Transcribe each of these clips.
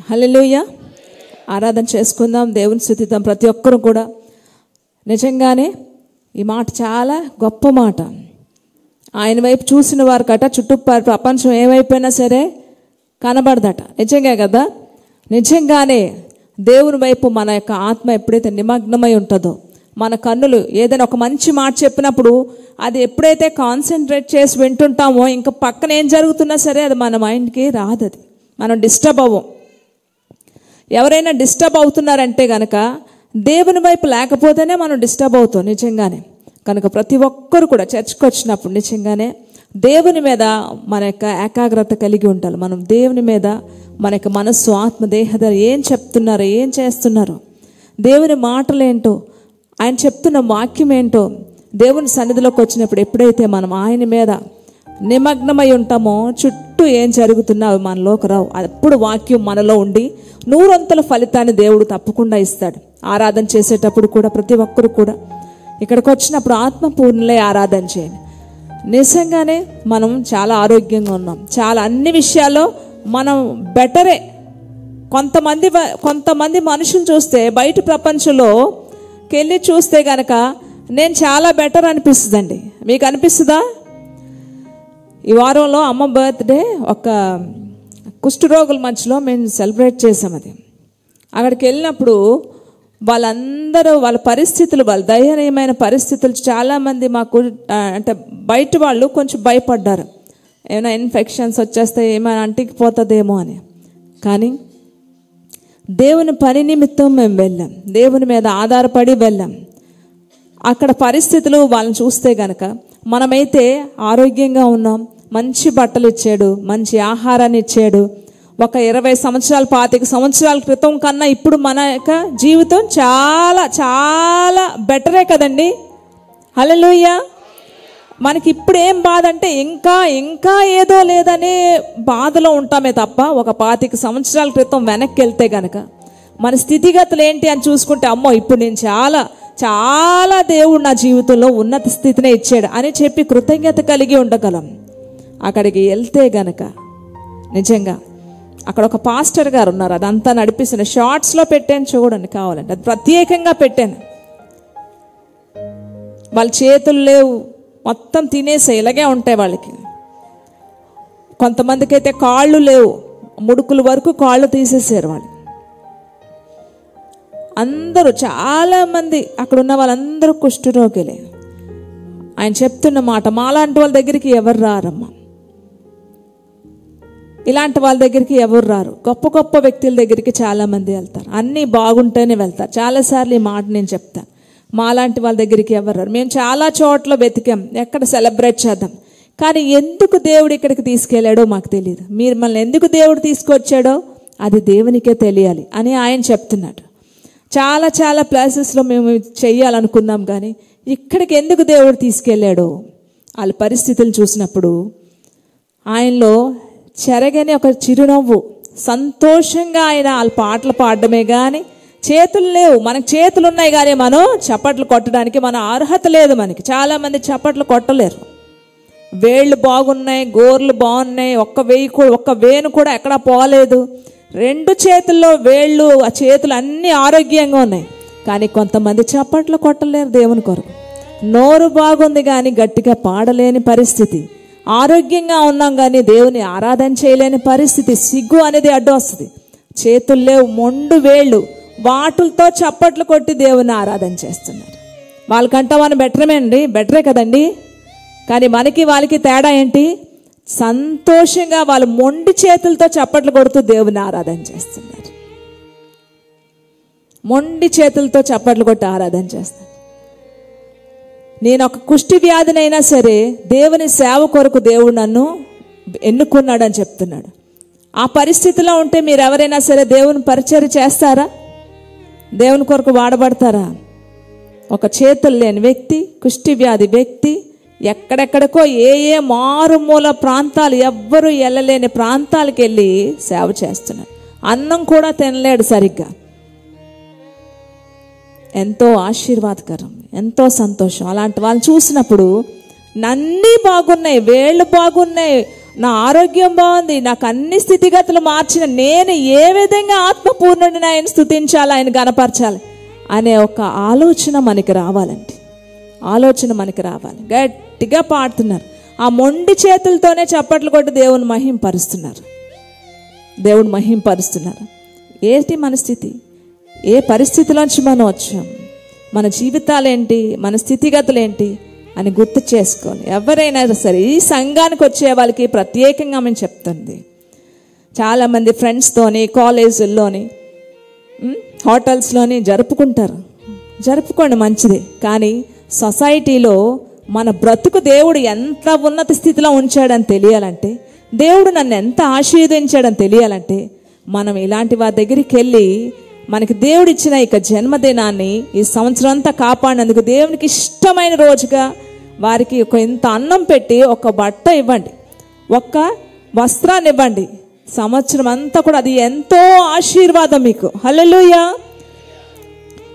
హల్లెలూయా. ఆరాధన చేసుకుందాం, దేవుని స్తుతిద్దాం. ప్రతి ఒక్కరు కూడా నిజంగానే ఈ మాట చాలా గొప్ప మాట. ఆయన వైపు చూసిన వారికట చుట్టూ ప్రపంచం ఏమైపోయినా సరే కనబడదట. నిజంగా కదా. నిజంగానే దేవుని వైపు మన యొక్క ఆత్మ ఎప్పుడైతే నిమగ్నమై ఉంటుందో, మన కన్నులు ఏదైనా ఒక మంచి మాట చెప్పినప్పుడు అది ఎప్పుడైతే కాన్సన్ట్రేట్ చేసి వింటుంటామో ఇంకా పక్కన ఏం జరుగుతున్నా సరే అది మన మైండ్కి రాదు. అది మనం డిస్టర్బ్ అవ్వం. ఎవరైనా డిస్టర్బ్ అవుతున్నారంటే కనుక దేవుని వైపు లేకపోతేనే మనం డిస్టర్బ్ అవుతాం నిజంగానే. కనుక ప్రతి ఒక్కరు కూడా చర్చ్కి వచ్చినప్పుడు నిజంగానే దేవుని మీద మన యొక్క ఏకాగ్రత కలిగి ఉండాలి. మనం దేవుని మీద మన యొక్క మనస్సు, ఆత్మ, దేహధర ఏం చెప్తున్నారో, ఏం చేస్తున్నారో, దేవుని మాటలు ఏంటో, ఆయన చెప్తున్న వాక్యం ఏంటో, దేవుని సన్నిధిలోకి వచ్చినప్పుడు ఎప్పుడైతే మనం ఆయన మీద నిమగ్నమై ఉంటామో చుట్టూ ఏం జరుగుతున్నా అవి మనలోకి రావు. అప్పుడు వాక్యం మనలో ఉండి 100 ఫలితాన్ని దేవుడు తప్పకుండా ఇస్తాడు. ఆరాధన చేసేటప్పుడు కూడా ప్రతి ఒక్కరు కూడా ఇక్కడికి వచ్చినప్పుడు ఆత్మపూర్ణలే ఆరాధన చేయండి. నిజంగానే మనం చాలా ఆరోగ్యంగా ఉన్నాం, చాలా అన్ని విషయాల్లో మనం బెటరే. కొంతమంది మనుషులు చూస్తే బయట ప్రపంచంలోకి వెళ్ళి చూస్తే కనుక నేను చాలా బెటర్ అనిపిస్తుందండి. మీకు అనిపిస్తుందా? ఈ వారంలో అమ్మ బర్త్డే ఒక కుష్ఠరోగుల మధ్యలో మేము సెలబ్రేట్ చేసాం. అది అక్కడికి వెళ్ళినప్పుడు వాళ్ళందరూ వాళ్ళ పరిస్థితులు, వాళ్ళ దయనీయమైన పరిస్థితులు చాలామంది మాకు అంటే బయట వాళ్ళు కొంచెం భయపడ్డారు. ఏమైనా ఇన్ఫెక్షన్స్ వచ్చేస్తే ఏమైనా అంటికిపోతుందేమో అని. కానీ దేవుని పని నిమిత్తం మేము వెళ్ళాం, దేవుని మీద ఆధారపడి వెళ్ళాం. అక్కడ పరిస్థితులు వాళ్ళని చూస్తే గనక మనమైతే ఆరోగ్యంగా ఉన్నాం, మంచి బట్టలు ఇచ్చాడు, మంచి ఆహారాన్ని ఇచ్చాడు. ఒక 20 సంవత్సరాలు 25 సంవత్సరాల క్రితం కన్నా ఇప్పుడు మన యొక్క జీవితం చాలా చాలా బెటరే కదండి. హల్లెలూయా. మనకి ఇప్పుడు ఏం బాధ అంటే ఇంకా ఏదో లేదనే బాధలో ఉంటామే తప్ప ఒక 25 సంవత్సరాల క్రితం వెనక్కి వెళ్తే గనక మన స్థితిగతులు ఏంటి అని చూసుకుంటే, అమ్మో ఇప్పుడు నేను చాలా చాలా దేవుడు నా జీవితంలో ఉన్నత స్థితినే ఇచ్చాడు అని చెప్పి కృతజ్ఞత కలిగి ఉండగలం. అక్కడికి వెళ్తే గనక నిజంగా అక్కడ ఒక పాస్టర్ గారు ఉన్నారు, అదంతా నడిపిస్తున్న షార్ట్స్లో పెట్టాను చూడండి కావాలంటే. అది ప్రత్యేకంగా పెట్టాను. వాళ్ళ చేతులు లేవు, మొత్తం తినేసే ఇలాగే ఉంటాయి వాళ్ళకి. కొంతమందికి అయితే కాళ్ళు లేవు, ముడుకుల వరకు కాళ్ళు తీసేసారు వాళ్ళు. అందరూ చాలామంది అక్కడ ఉన్న వాళ్ళందరూ కుష్ఠరోగులే. ఆయన చెప్తున్న మాట, మాలాంటి వాళ్ళ దగ్గరికి ఎవరు రారమ్మా, ఇలాంటి వాళ్ళ దగ్గరికి ఎవరు రారు. గొప్ప గొప్ప వ్యక్తుల దగ్గరికి చాలామంది వెళ్తారు, అన్నీ బాగుంటేనే వెళ్తారు. చాలాసార్లు ఈ మాట నేను చెప్తాను, మాలాంటి వాళ్ళ దగ్గరికి ఎవరు రారు. మేము చాలా చోట్ల వెతికాం ఎక్కడ సెలబ్రేట్ చేద్దాం, కానీ ఎందుకు దేవుడు ఇక్కడికి తీసుకెళ్ళాడో మాకు తెలియదు. మిమ్మల్ని ఎందుకు దేవుడు తీసుకొచ్చాడో అది దేవునికే తెలియాలి అని ఆయన చెప్తున్నాడు. చాలా చాలా ప్లేసెస్లో మేము చెయ్యాలనుకున్నాం, కానీ ఇక్కడికి ఎందుకు దేవుడు తీసుకెళ్ళాడో వాళ్ళ పరిస్థితులు చూసినప్పుడు ఆయనలో చెరగని ఒక చిరునవ్వు, సంతోషంగా ఆయన వాళ్ళ పాటలు పాడడమే. కానీ చేతులు లేవు, మనకు చేతులు ఉన్నాయి కానీ మనం చప్పట్లు కొట్టడానికి మన అర్హత లేదు మనకి. చాలామంది చప్పట్లు కొట్టలేరు. వేళ్ళు బాగున్నాయి, గోర్లు బాగున్నాయి, ఒక్క వేణు కూడా ఎక్కడా పోలేదు. 2 చేతుల్లో వేళ్ళు, ఆ చేతులు అన్నీ ఆరోగ్యంగా ఉన్నాయి, కానీ కొంతమంది చప్పట్లు కొట్టలేరు దేవుని కొరకు. నోరు బాగుంది కానీ గట్టిగా పాడలేని పరిస్థితి. ఆరోగ్యంగా ఉన్నాం కానీ దేవుని ఆరాధన చేయలేని పరిస్థితి. సిగ్గు అనేది అడ్డు వస్తుంది. చేతులు లేవు, మొండు వేళ్ళు, వాటితో చప్పట్లు కొట్టి దేవుని ఆరాధన చేస్తున్నారు. వాళ్ళకంటా మనం బెటరే కదండి. కానీ మనకి వాళ్ళకి తేడా ఏంటి? సంతోషంగా వాళ్ళు మొండి చేతులతో చప్పట్లు కొడుతూ దేవుని ఆరాధన చేస్తున్నారు. మొండి చేతులతో చప్పట్లు కొట్టి ఆరాధన చేస్తారు. నేను ఒక కుష్టి వ్యాధినైనా సరే దేవుని సేవ కొరకు దేవుడు నన్ను ఎన్నుకున్నాడని చెప్తున్నాడు. ఆ పరిస్థితిలో ఉంటే మీరు ఎవరైనా సరే దేవుని పరిచర్య చేస్తారా? దేవుని కొరకు వాడబడతారా? ఒక చేతులు లేని వ్యక్తి, కుష్టి వ్యాధి వ్యక్తి ఎక్కడెక్కడికో ఏ మారుమూల ప్రాంతాలు, ఎవ్వరూ వెళ్ళలేని ప్రాంతాలకు వెళ్ళి సేవ చేస్తున్నాడు. అన్నం కూడా తినలేడు సరిగ్గా. ఎంతో ఆశీర్వాదకరం, ఎంతో సంతోషం. అలాంటి వాళ్ళని చూసినప్పుడు అన్నీ బాగున్నాయి, వేళ్ళు బాగున్నాయి, నా ఆరోగ్యం బాగుంది, నాకు అన్ని స్థితిగతులు మార్చిన నేను ఏ విధంగా ఆత్మపూర్ణుడిని ఆయన స్తుతించాలి, ఆయన గణపరచాలి అనే ఒక ఆలోచన మనకి రావాలండి. ఆలోచన మనకి రావాలి. గట్టిగా పాడుతున్నారు, ఆ మొండి చేతులతోనే చప్పట్లు కొట్టి దేవుని మహింపరుస్తున్నారు. దేవుని మహింపరుస్తున్నారు. ఏంటి మన స్థితి? ఏ పరిస్థితిలోంచి మనం వచ్చాం? మన జీవితాలు ఏంటి? మన స్థితిగతులు ఏంటి అని గుర్తు చేసుకోవాలి. ఎవరైనా సరే ఈ సంఘానికి వచ్చే వాళ్ళకి ప్రత్యేకంగా మేము చెప్తుంది, చాలామంది ఫ్రెండ్స్తోని, కాలేజీల్లోని, హోటల్స్లోని జరుపుకోండి, మంచిది. కానీ సొసైటీలో మన బ్రతుకు దేవుడు ఎంత ఉన్నత స్థితిలో ఉంచాడని తెలియాలంటే, దేవుడు నన్ను ఎంత ఆశీర్వదించాడని తెలియాలంటే, మనం ఇలాంటి వారి దగ్గరికి వెళ్ళి మనకి దేవుడు ఇచ్చిన ఇక జన్మదినాన్ని ఈ సంవత్సరం అంతా కాపాడినందుకు దేవునికి ఇష్టమైన రోజుగా వారికి ఒక ఇంత అన్నం పెట్టి ఒక బట్ట ఇవ్వండి, ఒక్క వస్త్రాన్ని ఇవ్వండి. సంవత్సరం అంతా కూడా అది ఎంతో ఆశీర్వాదం మీకు. హల్లెలూయా.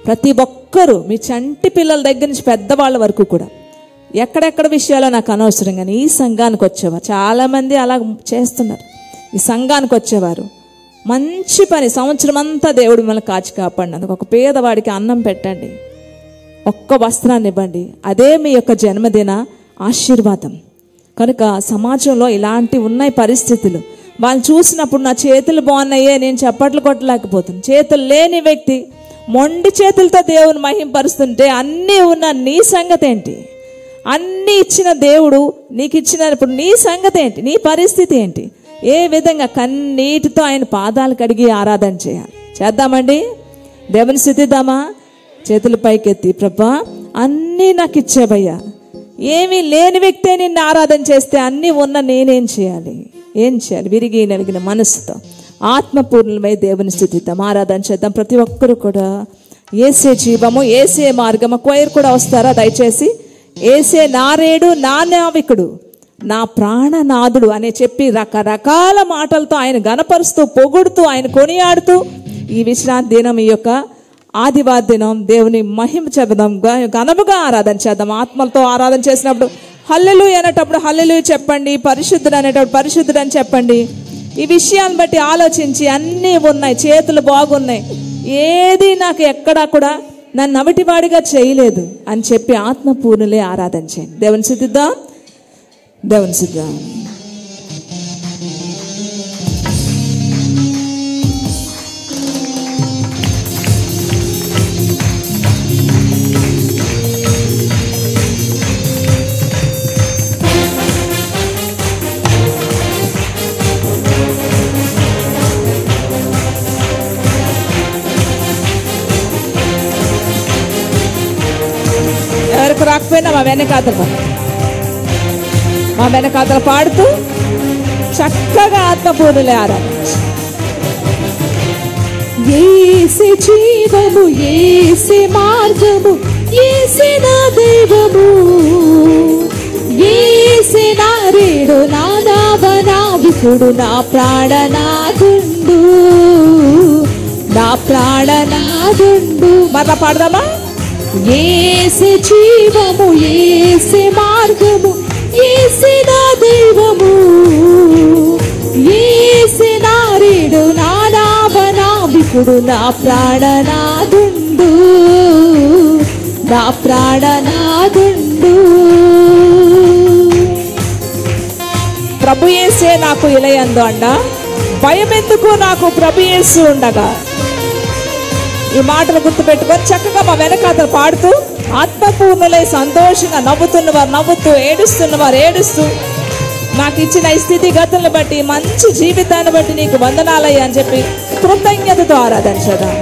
ప్రతి ఒక్కరూ మీ చంటి పిల్లల దగ్గర నుంచి పెద్దవాళ్ళ వరకు కూడా, ఎక్కడెక్కడ విషయాలో నాకు అనవసరం, కానీ ఈ సంఘానికి వచ్చేవారు చాలామంది అలా చేస్తున్నారు. ఈ సంఘానికి వచ్చేవారు మంచి పని, సంవత్సరం అంతా దేవుడు మిమ్మల్ని కాచి కాపాడినందుకు ఒక పేదవాడికి అన్నం పెట్టండి, ఒక్క వస్త్రాన్ని ఇవ్వండి. అదే మీ యొక్క జన్మదిన ఆశీర్వాదం. కనుక సమాజంలో ఇలాంటి ఉన్నాయి పరిస్థితులు. వాళ్ళు చూసినప్పుడు నా చేతులు బాగున్నాయే, నేను చప్పట్లు కొట్టలేకపోతున్నాను. చేతులు లేని వ్యక్తి మొండి చేతులతో దేవుని మహింపరుస్తుంటే అన్నీ ఉన్న నీ సంగతి ఏంటి? అన్నీ ఇచ్చిన దేవుడు నీకు ఇచ్చినప్పుడు నీ సంగతి ఏంటి? నీ పరిస్థితి ఏంటి? ఏ విధంగా కన్నీటితో ఆయన పాదాలు కడిగి ఆరాధన చేయాలి. చేద్దామండి, దేవుని స్థుతిద్దామా? చేతుల పైకెత్తి, ప్రభా అన్నీ నాకు ఇచ్చేవయ్యా. ఏమీ లేని వ్యక్తే నిన్ను ఆరాధన చేస్తే అన్నీ ఉన్న నేనేం చేయాలి? ఏం చేయాలి? విరిగి నలిగిన మనసుతో ఆత్మపూర్ణమై దేవుని స్థుతిద్దాం, ఆరాధన చేద్దాం. ప్రతి ఒక్కరు కూడా ఏసే జీవము, ఏసే మార్గము. క్వైర్ కూడా వస్తారా దయచేసి? ఏసే నారేడు, నా నావికుడు, నా ప్రాణనాథుడు అని చెప్పి రకరకాల మాటలతో ఆయన గణపరుస్తూ, పొగుడుతూ, ఆయన కొనియాడుతూ ఈ విశ్రాంతి దినం, ఈ యొక్క ఆదివారం దినం దేవుని మహిమ చెబుదాం, ఘనముగా ఆరాధన చేద్దాం. ఆత్మలతో ఆరాధన చేసినప్పుడు హల్లెలూయా అనేటప్పుడు హల్లెలూయా చెప్పండి, పరిశుద్ధుడు అనేటప్పుడు పరిశుద్ధుడు అని చెప్పండి. ఈ విషయాన్ని బట్టి ఆలోచించి అన్నీ ఉన్నాయి, చేతులు బాగున్నాయి, ఏది నాకు ఎక్కడా కూడా నన్ను నవిటివాడిగా చేయలేదు అని చెప్పి ఆత్మపూర్ణులే ఆరాధన చేయండి. దేవుని స్తుతిద్దాం, దేవుని స్తుతిద్దాం. ఎవరికి రాకపోయినా మా వెనకాతలు పాడుతూ చక్కగా ఆత్మపూర్ణులే ఆరాధించు. యేసే జీవము, యేసే మార్గము, యేసే నా దైవము, యేసే నా రేడు, నా నావికుడు, నా ప్రాణనాథుండు, నా ప్రాణనాథుండు. మరలా పాడదామా? యేసే జీవము, యేసే మార్గము, యేసే నా దైవము, యేసే నా రేడు, నా నావికుడు, నా ప్రాణనాథుండు, నా ప్రాణనాథుండు. ప్రభు యేసే నాకు ఇలయందు అండ, భయమెందుకు నాకు ప్రభు యేసు ఉండగా. ఈ మాటలు గుర్తుపెట్టుకొని చక్కగా మా వెనకాతలు పాడుతూ ఆత్మపూర్ణులై సంతోషంగా నవ్వుతున్నవారు నవ్వుతూ, ఏడుస్తున్నవారు ఏడుస్తూ, నాకు ఇచ్చిన ఈ స్థితిగతులను బట్టి, మంచి జీవితాన్ని బట్టి నీకు వందనాలయ్యా అని చెప్పి కృతజ్ఞతతో ఆరాధన చేద్దాం.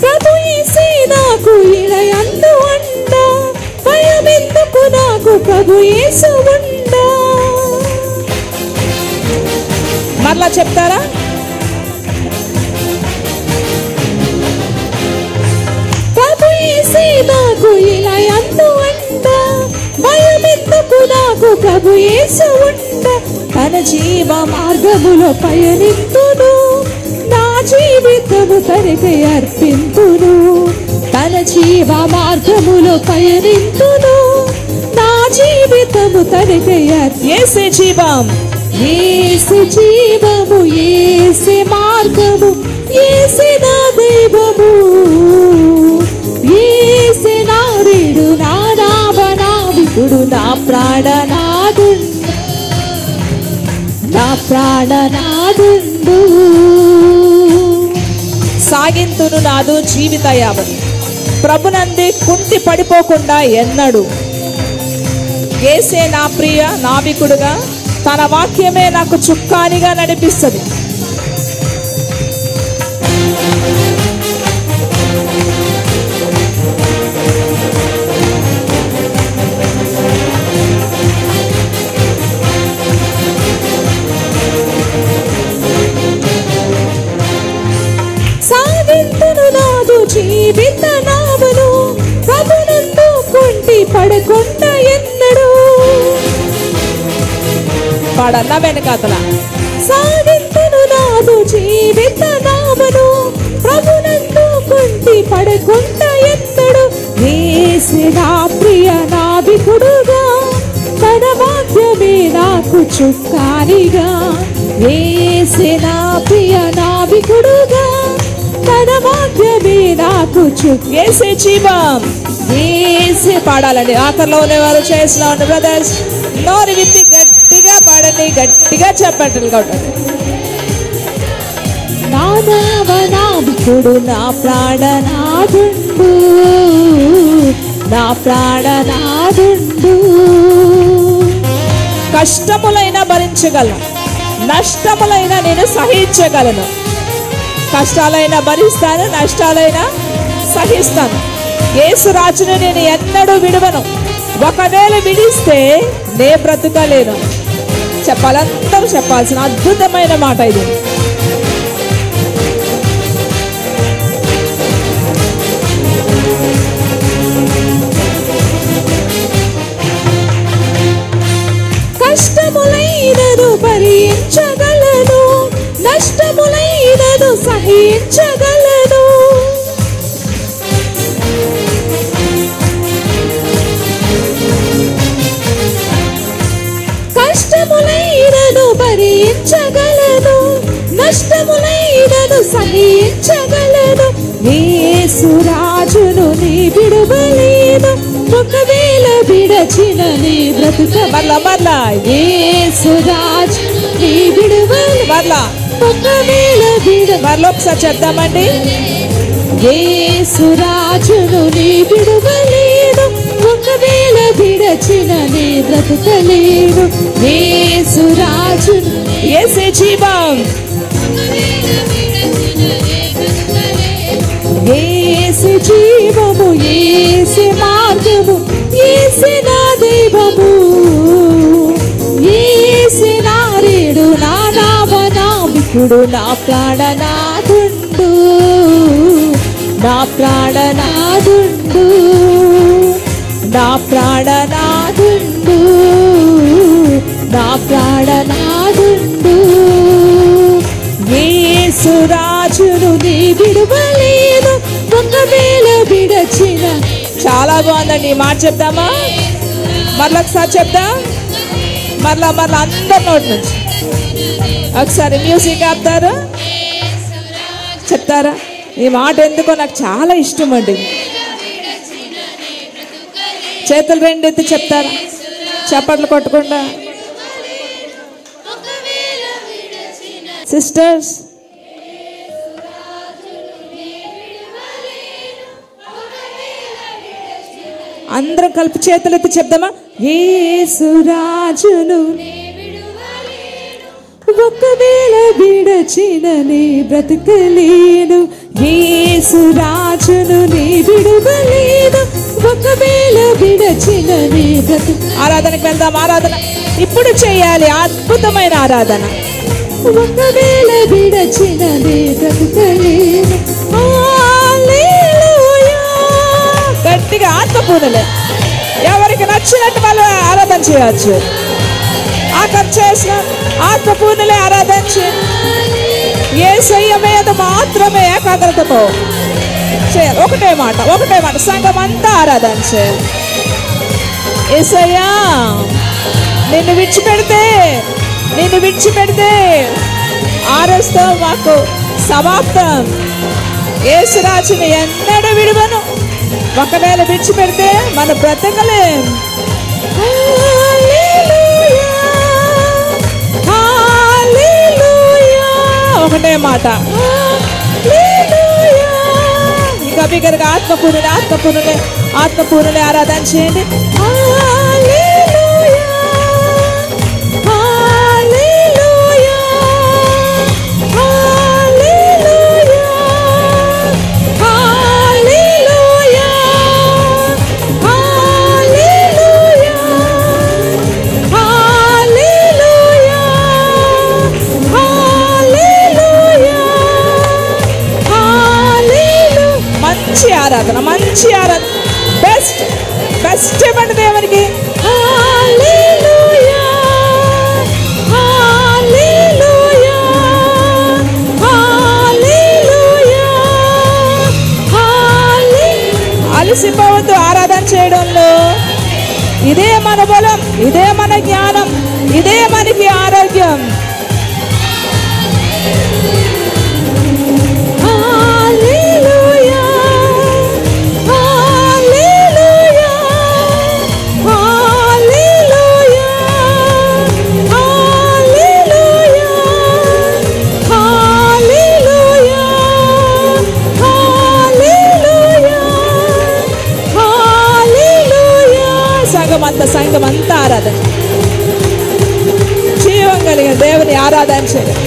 ప్రభు యేసే నాకు ఇలయందు అండ, భయమెందుకు నాకు ప్రభు యేసు ఉండ. మరలా చెప్తారా? ప్రభు యేసే నాకు ఇలయందు అండ, భయమెందుకు నాకు ప్రభు యేసు ఉండ. తన జీవ మార్గములో పయనిత్తును, నా జీవితము తనకై అర్పింతును, తన జీవ మార్గములో పయనింతును, నా జీవితము తనకై యేసే జీవం, యేసు జీవము, యేసే మార్గము, యేసే నా దైవము, యేసే నా రేడు, నా నావికుడు, నా ప్రాణనాథుడు, నా ప్రాణనాథుడు. సాగింతును నాదు జీవిత యావత్, ప్రభునందే కుంటి పడిపోకుండా ఎన్నడు. యేసే నా ప్రియ నావికుడుగా, తన వాక్యమే నాకు చుక్కానిగా నడిపిస్తుంది. సాగింతును నాదు జీవిత నావను, ప్రభునందు కుంటి పడకుండా ఎన్నడు. పాడన్న వెనకాతల. సాగింతును నాదు జీవిత నావను, ప్రభునందు కుంటి పడకుండా ఎన్నడు. యేసు నా ప్రియ నావికుడుగా, తన వాక్యమే నాకు చుక్కానిగా. యేసు నా ప్రియ నావికుడుగా, తన వాక్యమే నాకు యేసే జీవం, యేసే పాడాలండి. ఆఖరిలో ఉండేవారు చేసిన బ్రదర్స్ నోరు విప్పి గట్టిగా పాడండి, గట్టిగా చెప్పండి కొట్టండి. నా నావికుడు, నా ప్రాణనాథుడు, నా ప్రాణనాథుడు. కష్టములైనా భరించగలను, నష్టములైనా నేను సహించగలను. కష్టాలైనా భరిస్తాను, నష్టాలైనా సహిస్తాను. యేసు రాజును నేను ఎన్నడూ విడువను. ఒకవేళ విడిస్తే నే బ్రతుకలేను. చెప్పాలందరూ చెప్పాల్సిన అద్భుతమైన మాట ఇది. కష్టములైనను భరించగలను, నష్టములైనను సహించగలను. కష్టములైనను భరించగలను, నష్టములైనను సహించగలను. యేసు రాజును నీ విడువలేను, ఒకవేళ విడచిన నీ బ్రతుక. మరలా యేసు రాజు నీ విడువలేను, ఒకవేళ మరలా ఒకసారి చెప్తామండి. యేసు రాజును నీ విడువలేను, ఒకవేళ విడచిన నీ బ్రతుకలేను. యేసు రాజును, యేసే జీవం, యేసు జీవము, యేసే మార్గము, యేసే నా దైవము, యేసే నా రేడు, నా నావికుడు, నా ప్రాణనాథుడు, నా ప్రాణనాథుడు, నా ప్రాణనాథుడు, నా ప్రాణనాథుడు. యేసు రాజును నీ విడువలేను, ఒకవేళ విడచిన. చాలా బాగుందండి. ఈ మాట చెప్తామా? మరలా ఒకసారి చెప్తా. మరలా అందరి నోటి నుంచి ఒకసారి మ్యూజిక్ ఆపుతారా, చెప్తారా? ఈ మాట ఎందుకో నాకు చాలా ఇష్టం అండి. చేతులు రెండు ఎత్తి చెప్తారా? చప్పట్లు కొట్టకుండా. సిస్టర్స్ అందరం కలిపి చేతులు ఎత్తి చెప్దామా? యేసు రాజును ఒకవేళ విడచిన నీ బ్రతుకలేను. యేసు రాజును నీ విడువలేను, ఒకవేళ విడచిన నీ బ్రతుక. ఆరాధనకు వెళ్దాం. ఆరాధన ఇప్పుడు చేయాలి, అద్భుతమైన ఆరాధన. ఒకవేళ విడచిన నీ బ్రతుకలేను. హల్లెలూయా. గట్టిగా ఆత్మపూర్ణలే ఎవరికి నచ్చినట్టు వాళ్ళు ఆరాధన చేయవచ్చు. ఆకర్ చేసిన ఆత్మపూర్ణలే ఆరాధన చేయండి. యేసయ్య మీద మాత్రమే ఏకాగ్రతతో చేయాలి. ఒకటే మాట సంఘం అంతా ఆరాధన చేయాలి. యేసయ్యా నిన్ను విడిచిపెడితే ఆ రోజుతో మాకు సమాప్తం. యేసురాజుని ఎన్నడూ విడువను. ఒకవేళ విడిచిపెడితే మన బ్రతకలేం. ఒకటే మాట. ఇంకా బిగ్గరగా ఆత్మపూర్ణులే ఆరాధన చేయండి. మంచి ఆరాధన బెస్ట్ ఇవ్వండి దేవునికి. అలసిపోవద్దు ఆరాధన చేయడంలో. ఇదే మన బలం, ఇదే మన జ్ఞానం, ఇదే మనకి ఆరోగ్యం. సంఘం అంతా ఆరాధన, జీవం కలిగిన దేవుని ఆరాధన చేయడం.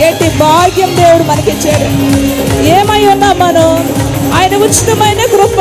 ఎట్టి భాగ్యం దేవుడు మనకిచ్చాడు. ఏమై ఉన్నాం మనం? ఆయన ఉచితమైన కృప.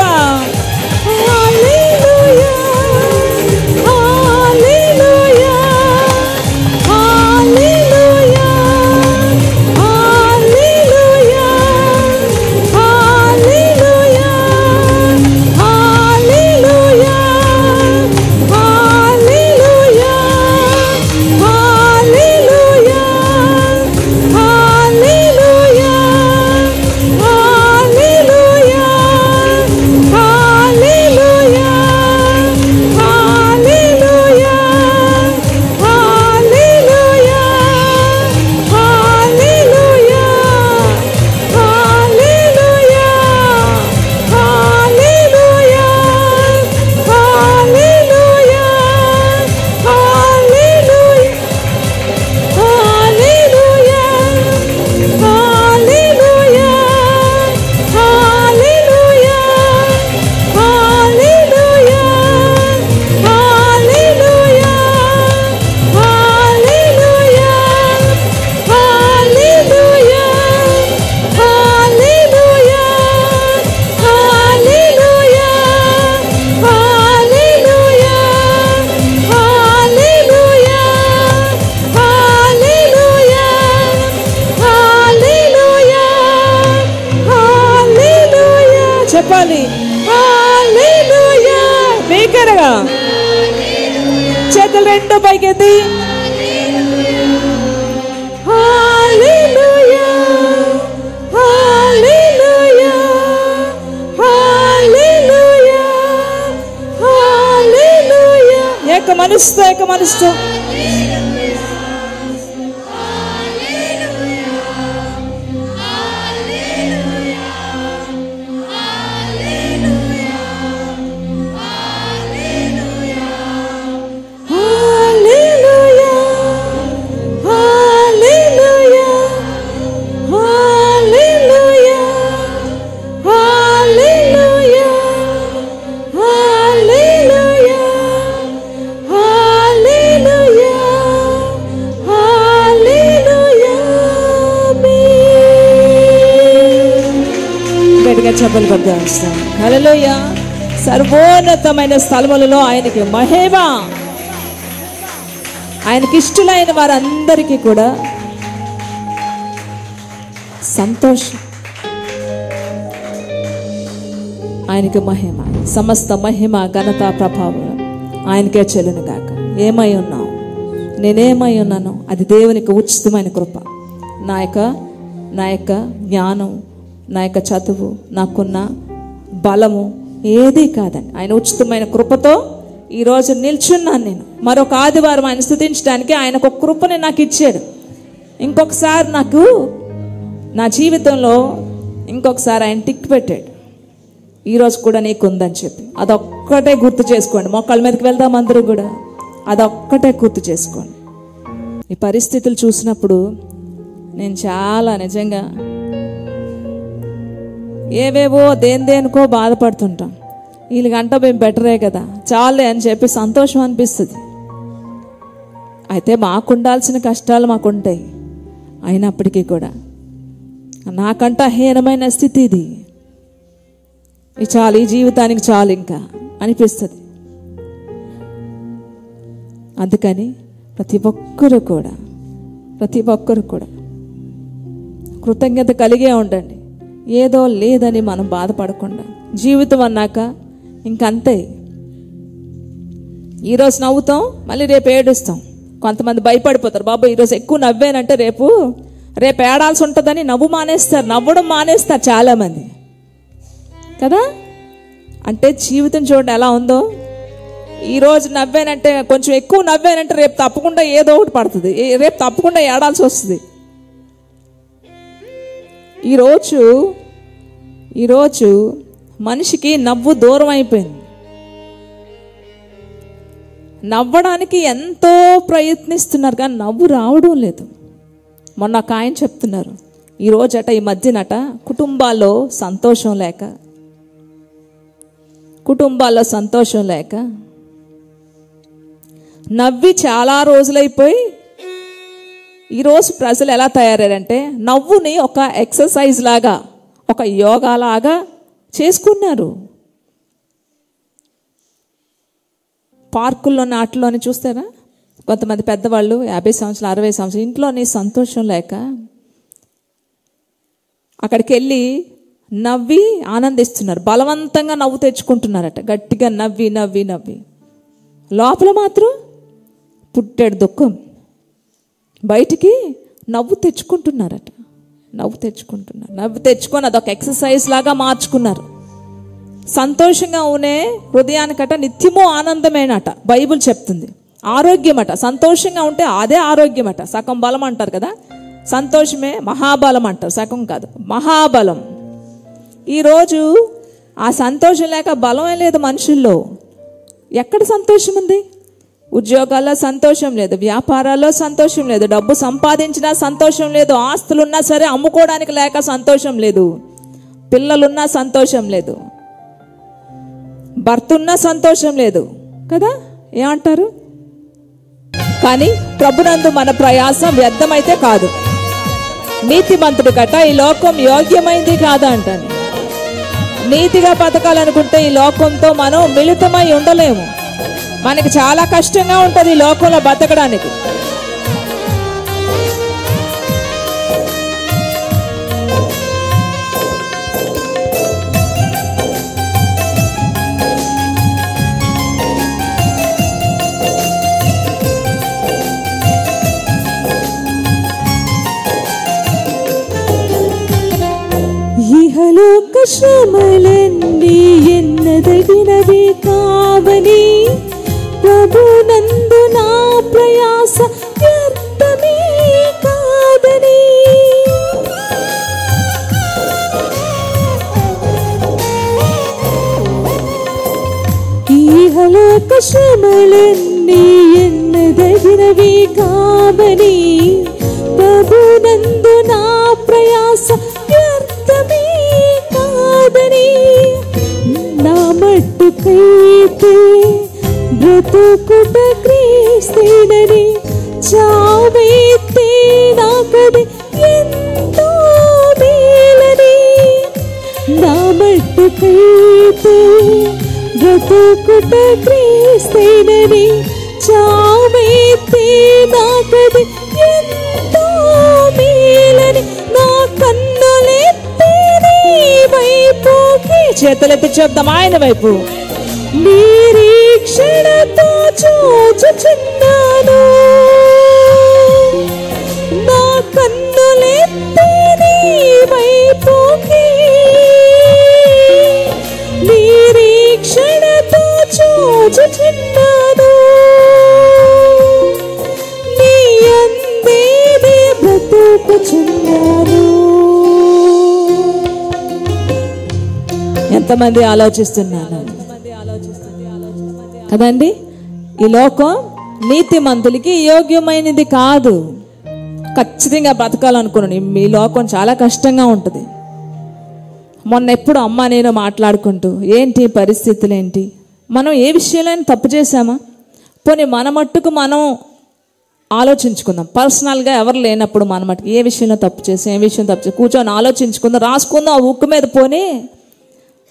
చెప్పాలి. బిగ్గరగా చేతులు రెండు పైకెత్తి ఏక మనసుతో చెప్పలు కొద్దాం. హల్లెలూయా. సర్వోన్నతమైన స్థలములలో ఆయనకి మహిమ. ఆయనకి ఇష్టలైన వారందరికీ కూడా సంతోషం. ఆయనకి మహిమ, సమస్త మహిమ, ఘనత, ప్రభావం ఆయనకే చెల్లును గాక. ఏమై ఉన్నావు? నేనేమై ఉన్నాను? అది దేవునికి ఉచితమైన కృప. నా యొక్క నా యొక్క జ్ఞానం, నా యొక్క చదువు, నాకున్న బలము ఏదీ కాదండి. ఆయన ఉచితమైన కృపతో ఈరోజు నిల్చున్నాను నేను. మరొక ఆదివారం ఆయన స్తుతించడానికి ఆయన ఒక కృపని నాకు ఇచ్చాడు. ఇంకొకసారి నాకు నా జీవితంలో ఇంకొకసారి ఆయన టిక్ పెట్టాడు. ఈరోజు కూడా నీకు ఉందని చెప్పి అదొక్కటే గుర్తు చేసుకోండి. మోకాళ్ళ మీదకి వెళ్దాం అందరూ కూడా. అదొక్కటే గుర్తు చేసుకోండి. ఈ పరిస్థితులు చూసినప్పుడు నేను చాలా నిజంగా ఏవేవో దేనికో బాధపడుతుంటాం. వీళ్ళకంట మేము బెటరే కదా, చాలే అని చెప్పి సంతోషం అనిపిస్తుంది. అయితే మాకుండాల్సిన కష్టాలు మాకుంటాయి. అయినప్పటికీ కూడా నాకంట హీనమైన స్థితి ఇది చాలు, ఈ జీవితానికి చాలు ఇంకా అనిపిస్తుంది. అందుకని ప్రతి ఒక్కరు కూడా కృతజ్ఞత కలిగే ఉండండి. ఏదో లేదని మనం బాధపడకుండా. జీవితం అన్నాక ఇంకంతే. ఈరోజు నవ్వుతాం, మళ్ళీ రేపు ఏడుస్తాం. కొంతమంది భయపడిపోతారు, బాబు ఈరోజు ఎక్కువ నవ్వానంటే రేపు ఏడాల్సి ఉంటుందని నవ్వడం మానేస్తారు చాలామంది కదా. అంటే జీవితం చూడండి ఎలా ఉందో. ఈరోజు నవ్వానంటే, కొంచెం ఎక్కువ నవ్వానంటే రేపు తప్పకుండా ఏదో ఒకటి పడుతుంది, రేపు తప్పకుండా ఏడాల్సి వస్తుంది. ఈరోజు మనిషికి నవ్వు దూరం అయిపోయింది. నవ్వడానికి ఎంతో ప్రయత్నిస్తున్నారు కానీ నవ్వు రావడం లేదు. మొన్న ఒక ఆయన చెప్తున్నారు, ఈరోజట ఈ మధ్యనట కుటుంబాల్లో సంతోషం లేక నవ్వి చాలా రోజులైపోయి ఈరోజు ప్రజలు ఎలా తయారయ్యారంటే నవ్వుని ఒక ఎక్సర్సైజ్ లాగా, ఒక యోగా లాగా చేసుకున్నారు. పార్కుల్లో నాటిలోని చూస్తారా, కొంతమంది పెద్దవాళ్ళు 50 సంవత్సరాలు 60 సంవత్సరాలు ఇంట్లోని సంతోషం లేక అక్కడికి వెళ్ళి నవ్వి ఆనందిస్తున్నారు. బలవంతంగా నవ్వు తెచ్చుకుంటున్నారట, గట్టిగా నవ్వి లోపల మాత్రం పుట్టాడు దుఃఖం. బయటికి నవ్వు తెచ్చుకుంటున్నారట. నవ్వు తెచ్చుకొని అదొక ఎక్సర్సైజ్ లాగా మార్చుకున్నారు. సంతోషంగా ఉనే హృదయానికట నిత్యము ఆనందమేనట బైబిల్ చెప్తుంది. ఆరోగ్యమట, సంతోషంగా ఉంటే అదే ఆరోగ్యమట. సగం బలం అంటారు కదా, సంతోషమే మహాబలం అంటారు, సగం కాదు మహాబలం. ఈరోజు ఆ సంతోషం లేక బలమే లేదు మనుషుల్లో. ఎక్కడ సంతోషం ఉంది? ఉద్యోగాల్లో సంతోషం లేదు, వ్యాపారాల్లో సంతోషం లేదు, డబ్బు సంపాదించినా సంతోషం లేదు, ఆస్తులున్నా సరే అమ్ముకోవడానికి లేక సంతోషం లేదు, పిల్లలున్నా సంతోషం లేదు, భర్త ఉన్నా సంతోషం లేదు కదా. ఏమంటారు? కానీ ప్రభునందు మన ప్రయాసం వ్యర్థమైతే కాదు, నీతిమంతుడు గట ఈ లోకం యోగ్యమైంది కాదా అంటాను. నీతిగా బతకాలనుకుంటే ఈ లోకంతో మనం మిళితమై ఉండలేము. మనకి చాలా కష్టంగా ఉంటుంది ఈ లోకంలో బతకడానికి. ఇహలోక శ్రమలన్నీ ఎన్నదగినవి కావని, ప్రభునందు నా ప్రయాస వ్యర్థమే కాదని. ఇహలోక శ్రమలన్నీ ఎన్నదగినవి కావని, ప్రభునందు నా ప్రయాస వ్యర్థమే కాదని. నా మట్టుకైతే బ్రతుకుట క్రీస్తేనని, చావైతే నాకది ఎంతో మేలని. నా మట్టుకైతే బ్రతుకుట క్రీస్తేనని, చావైతే నాకది ఎంతో మేలని. నా కన్నులెత్తి నీ వైపుకి, చేతులెత్తి చెప్దాం ఆయన వైపు, నిరీక్షణతో చూచుచున్నాను. నా కన్నులెత్తి నీ వైపుకి నిరీక్షణతో చూచుచున్నాను. నీ యందే నే బ్రతుకుచున్నాను. ఎంతమంది ఆలోచిస్తున్నాను కదండి? ఈ లోకం నీతిమంతులకి యోగ్యమైనది కాదు. ఖచ్చితంగా బ్రతకాలనుకున్నాను. ఈ లోకం చాలా కష్టంగా ఉంటుంది. మొన్న ఎప్పుడు అమ్మ నేను మాట్లాడుకుంటూ ఏంటి పరిస్థితులు ఏంటి, మనం ఏ విషయంలో తప్పు చేసామా, పోనీ మన మట్టుకు మనం ఆలోచించుకుందాం. పర్సనల్గా ఎవరు లేనప్పుడు మన మట్టుకు ఏ విషయంలో తప్పు చేసాం, ఏ విషయం తప్పు చేసి కూర్చొని ఆలోచించుకుందాం, రాసుకుందాం. ఆ ఉక్కు మీద పోనీ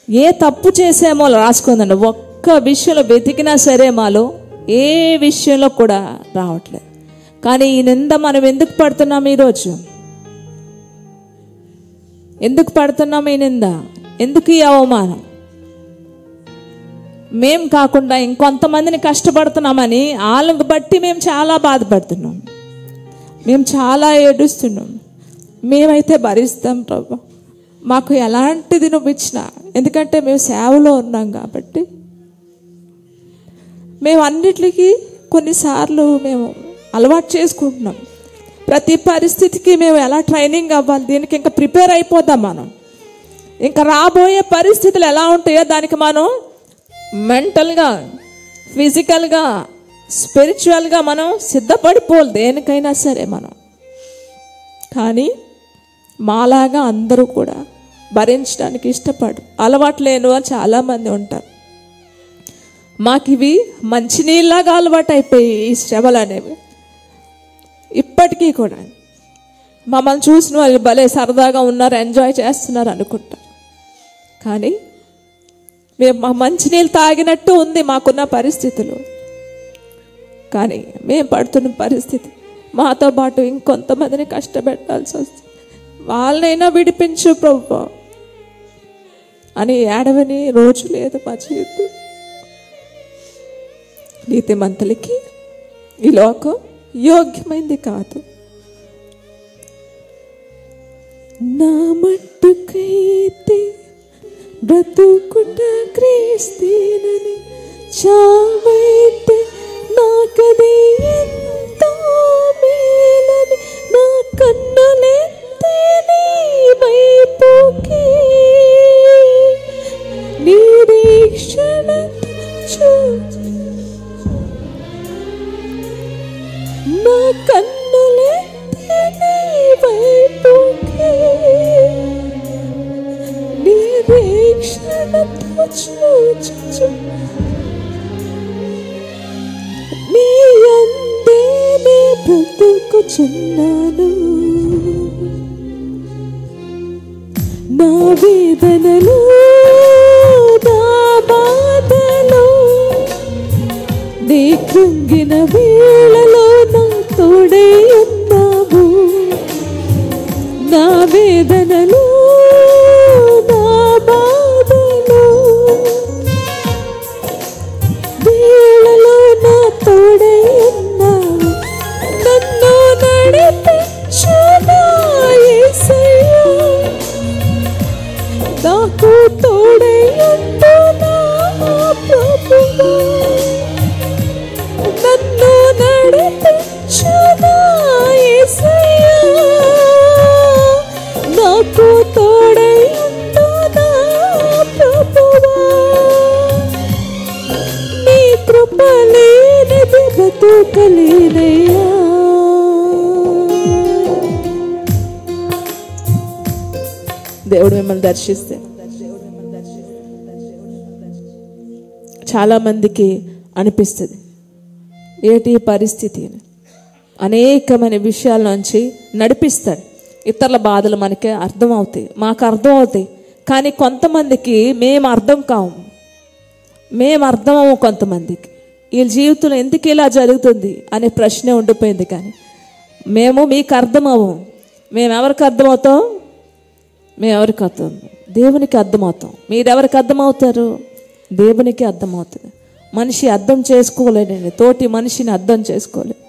ఏ తప్పు చేసామో రాసుకుందండి. ఒక్క విషయంలో వెతికినా సరే మాలో ఏ విషయంలో కూడా రావట్లేదు. కానీ ఈ నింద మనం ఎందుకు పడుతున్నాం? ఈరోజు ఎందుకు పడుతున్నాం ఈ నింద? ఎందుకు ఈ అవమానం? మేం కాకుండా ఇంకొంతమందిని కష్టపడుతున్నామని వాళ్ళని బట్టి మేము చాలా బాధపడుతున్నాం, మేము చాలా ఏడుస్తున్నాం. మేమైతే భరిస్తాం ప్రభు, మాకు ఎలాంటిది నువ్వు ఇచ్చినా, ఎందుకంటే మేము సేవలో ఉన్నాం కాబట్టి. మేము అన్నిటికీ కొన్నిసార్లు మేము అలవాటు చేసుకుంటున్నాం. ప్రతి పరిస్థితికి మేము ఎలా ట్రైనింగ్ అవ్వాలి, దీనికి ఇంకా ప్రిపేర్ అయిపోతాం మనం. ఇంకా రాబోయే పరిస్థితులు ఎలా ఉంటాయో దానికి మనం మెంటల్గా, ఫిజికల్గా, స్పిరిచువల్గా మనం సిద్ధపడిపోవాలి దేనికైనా సరే మనం. కానీ మాలాగా అందరూ కూడా భరించడానికి అలవాటు లేని వాళ్ళు చాలామంది ఉంటారు. మాకు ఇవి మంచినీళ్ళలాగా అలవాటు అయిపోయి ఈ శ్రమలు అనేవి. ఇప్పటికీ కూడా మమ్మల్ని చూసిన వాళ్ళు భలే సరదాగా ఉన్నారు, ఎంజాయ్ చేస్తున్నారు అనుకుంటారు. కానీ మేము మా మంచినీళ్ళు తాగినట్టు ఉంది మాకున్న పరిస్థితులు. కానీ మేము పడుతున్న పరిస్థితి, మాతో పాటు ఇంకొంతమందిని కష్టపెట్టాల్సి వస్తుంది. వాళ్ళనైనా విడిపించు ప్రభు అని ఏడవని రోజు లేదు మా జీవితం. నీతిమంతులకి ఈ లోకం యోగ్యమైంది కాదు. నా మట్టుకైతే బ్రతుకుట క్రీస్తేనని, చావైతే నాకది ఎంతో మేలని, నా కన్నులెత్తే నీ వైపుకి నిరీక్షణతో నా కన్నులెత్తే నీ వైపుకి నిరీక్షణతో చూచుచు నీ యందే నే బ్రతుకుచున్నాను. నా వేదనలు, నా బాధలు, నీ కృంగిన వేళలో నా తోడై ఉన్నావు. నా వేదనలు, నా బాధలు వేళలో నా తోడై ఉన్నావు. నన్ను నడిపించు నా యేసయ్యా, నాకు తోడై ఉండు నా ప్రభువా. నన్ను నడిపించు నా యేసయ్యా, నాకు తోడై ఉండు నా ప్రభువా. నీ కృప లేనిది బ్రతుకలేనయ్యా. దేవుడు మిమ్మల్ని దర్శిస్తే చాలా మందికి అనిపిస్తుంది ఏంటి పరిస్థితి. అనేకమైన విషయాల నుంచి నడిపిస్తాడు. ఇతరుల బాధలు మనకి అర్థమవుతాయి, మాకు అర్థం అవుతాయి. కానీ కొంతమందికి మేము అర్థం కాము, మేము అర్థమవు. కొంతమందికి వీళ్ళ జీవితంలో ఎందుకు ఇలా జరుగుతుంది అనే ప్రశ్నే ఉండిపోయింది. కానీ మేము మీకు అర్థమవు. మేము ఎవరికి అర్థమవుతాం? మేము ఎవరికి అర్థం? దేవునికి అర్థమవుతాం. మీరెవరికి అర్థమవుతారు? దేవునికి అర్థమవుతుంది. మనిషి అర్థం చేసుకోలేడండి, తోటి మనిషిని అర్థం చేసుకోలేదు.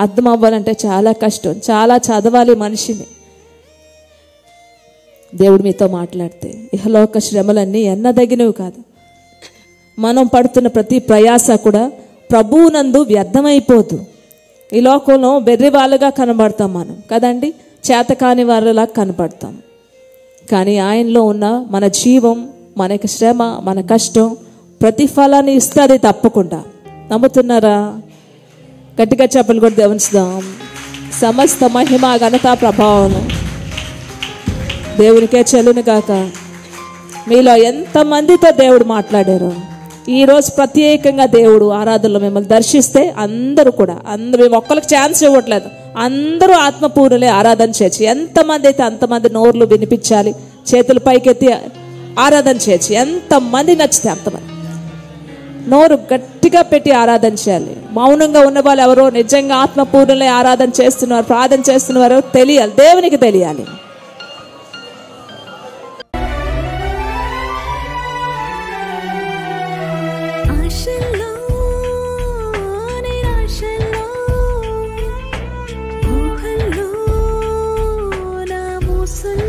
అర్థం అవ్వాలంటే చాలా కష్టం, చాలా చదవాలి మనిషిని. దేవుడు మీతో మాట్లాడితే ఇహలోక శ్రమలన్నీ ఎన్నదగినవి కాదు. మనం పడుతున్న ప్రతి ప్రయాస కూడా ప్రభువునందు వ్యర్థమైపోదు. ఈ లోకంలో వెర్రి వాళ్ళుగా కనబడతాం మనం కదండి, చేతకాని వాళ్ళలా కనబడతాం. కానీ ఆయనలో ఉన్న మన జీవం, మనకి శ్రమ, మన కష్టం ప్రతిఫలాన్ని ఇస్తుంది తప్పకుండా. నమ్ముతున్నారా? గట్టిగా చెప్పలు కూడా దేవునిస్తాం. సమస్త మహిమ ఘనత ప్రభావం దేవునికే చెల్లును గాక. మీలో ఎంతమందితో దేవుడు మాట్లాడారు ఈరోజు ప్రత్యేకంగా దేవుడు ఆరాధనలో మిమ్మల్ని దర్శిస్తే అందరూ మేము ఒక్కరికి ఛాన్స్ ఇవ్వట్లేదు, అందరూ ఆత్మపూర్ణులే ఆరాధన చేయొచ్చు. ఎంతమంది అయితే అంతమంది నోర్లు వినిపించాలి, చేతులు పైకెత్తి ఆరాధన చేయొచ్చు. ఎంతమంది నచ్చితే అంతమంది నోరు గట్టిగా పెట్టి ఆరాధన చేయాలి. మౌనంగా ఉన్న వాళ్ళు ఎవరో నిజంగా ఆత్మపూర్ణులే ఆరాధన చేస్తున్నారు, ప్రార్థన చేస్తున్నారు తెలియాలి, దేవునికి తెలియాలి. ఊహల్లో నా మోసలో